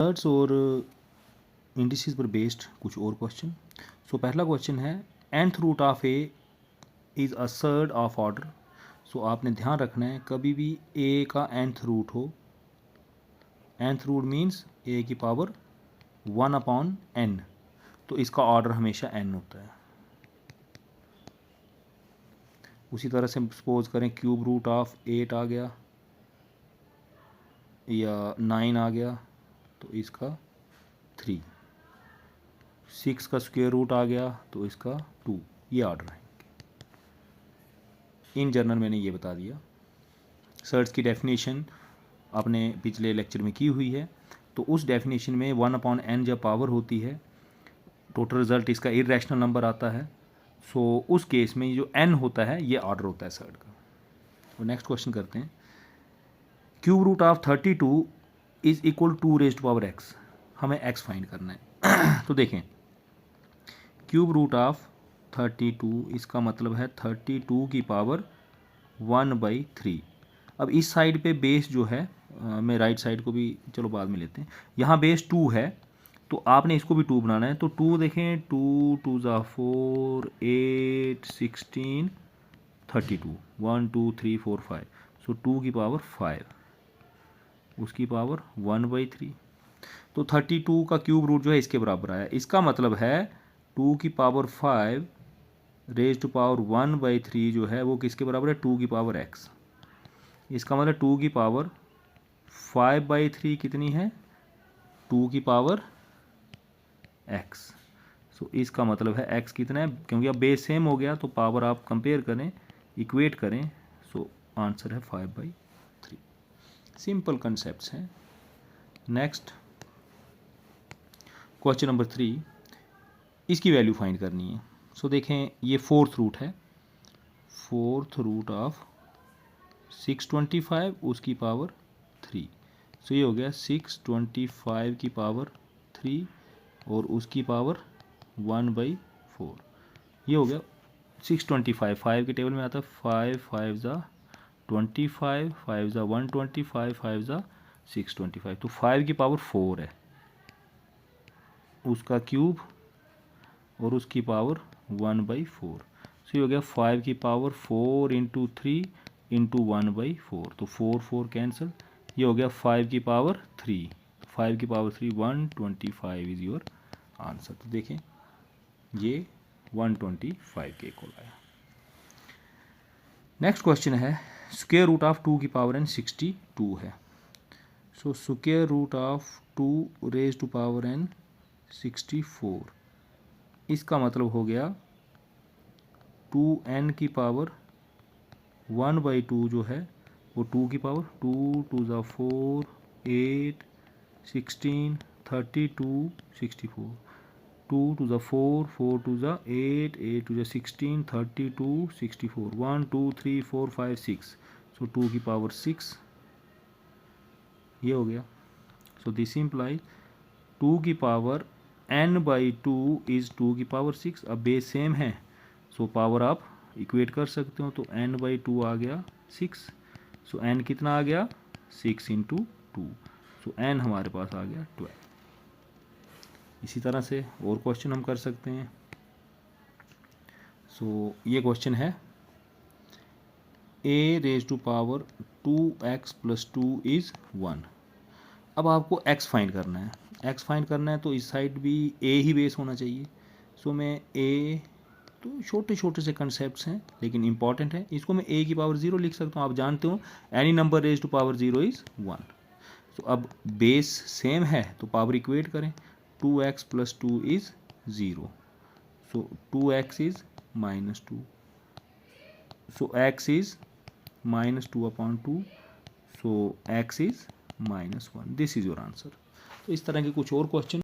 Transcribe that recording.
Shirts और indices पर based कुछ और क्वेश्चन। सो पहला क्वेश्चन है nth root of A is a surd of order. So आपने ध्यान रखना है कभी भी ए का nth रूट हो, nth रूट मीन्स ए की पावर 1/n, तो इसका ऑर्डर हमेशा n होता है। उसी तरह से सपोज करें क्यूब रूट ऑफ 8 आ गया या 9 आ गया तो इसका 3, 6 का स्क्वायर रूट आ गया तो इसका 2, ये ऑर्डर है। इन जनरल मैंने ये बता दिया। सर्च की डेफिनेशन आपने पिछले लेक्चर में की हुई है, तो उस डेफिनेशन में 1/n जब पावर होती है टोटल रिजल्ट इसका इरेशनल नंबर आता है। सो उस केस में जो n होता है ये ऑर्डर होता है सर्ट का। तो नेक्स्ट क्वेश्चन करते हैं। Cube root of 32 is equal to raised power x, हमें x फाइंड करना है। तो देखें क्यूब रूट ऑफ 32 इसका मतलब है 32 की पावर 1/3। अब इस साइड पे बेस जो है मैं राइट साइड को भी चलो बाद में लेते हैं, यहाँ बेस 2 है तो आपने इसको भी 2 बनाना है। तो 2 देखें, 2 2 ज़ा 4 8 16 32 1 2 3 4 5, सो 2 की पावर 5, उसकी पावर 1/3। तो 32 का क्यूब रूट जो है इसके बराबर आया। इसका मतलब है 2 की पावर 5 रेज टू पावर 1/3 जो है वो किसके बराबर है, 2 की पावर x। इसका मतलब 2 की पावर 5/3 कितनी है, 2 की पावर x। सो इसका मतलब है x कितना है, क्योंकि अब बेस सेम हो गया तो पावर आप कंपेयर करें, इक्वेट करें, सो आंसर है 5/3। सिंपल कंसेप्ट्स हैं। नेक्स्ट क्वेश्चन नंबर 3, इसकी वैल्यू फाइंड करनी है। सो देखें ये 4th रूट है, 4th रूट ऑफ 625 उसकी पावर 3, सो ये हो गया 625 की पावर 3 और उसकी पावर 1/4, ये हो गया 625। 5 के टेबल में आता है 5 5 ज़ा 25, 5 ज़ा 125, 5 ज़ा 625, तो 5 की पावर 4 है, उसका क्यूब और उसकी पावर 1/4, सो ये हो गया 5 की पावर 4 इंटू 3 इंटू 1/4, तो 4 4 कैंसिल, ये हो गया 5 की पावर 3, 5 की पावर 3 125 इज़ योर आंसर। तो देखें ये 125 के इक्वल आया। नेक्स्ट क्वेश्चन है स्क्वायर रूट ऑफ 2 की पावर n 62 है। So square root of 2 raise to power n 64, इसका मतलब हो गया 2n की पावर 1/2 जो है वो 2 की पावर 2 2 ज़ा 4 8 16 32 64, 2 2 ज़ा 4 4 2 ज़ा 8 8 2 ज़ा 16 32 64 1 2 3 4 5 6, सो 2 की पावर 6, ये हो गया। सो दिस इम्प्लाई 2 की पावर n/2 इज़ 2 की पावर 6। अब बेस सेम है सो पावर आप इक्वेट कर सकते हो, तो n/2 आ गया 6, सो n कितना आ गया 6 इंटू 2, सो n हमारे पास आ गया 12। इसी तरह से और क्वेश्चन हम कर सकते हैं। सो ये क्वेश्चन है a raise to power 2x plus 2 is 1। अब आपको x फाइंड करना है, x फाइंड करना है तो इस साइड भी a ही बेस होना चाहिए। सो मैं a, तो छोटे छोटे से कंसेप्ट्स हैं लेकिन इंपॉर्टेंट है, इसको मैं a की पावर 0 लिख सकता हूँ। आप जानते हो any number raise to power 0 is 1। तो अब बेस सेम है तो पावर इक्वेट करें, 2x plus 2 is 0, so 2x is -2, so x is -2/2, so x is -1, this is your answer. तो इस तरह के कुछ और क्वेश्चन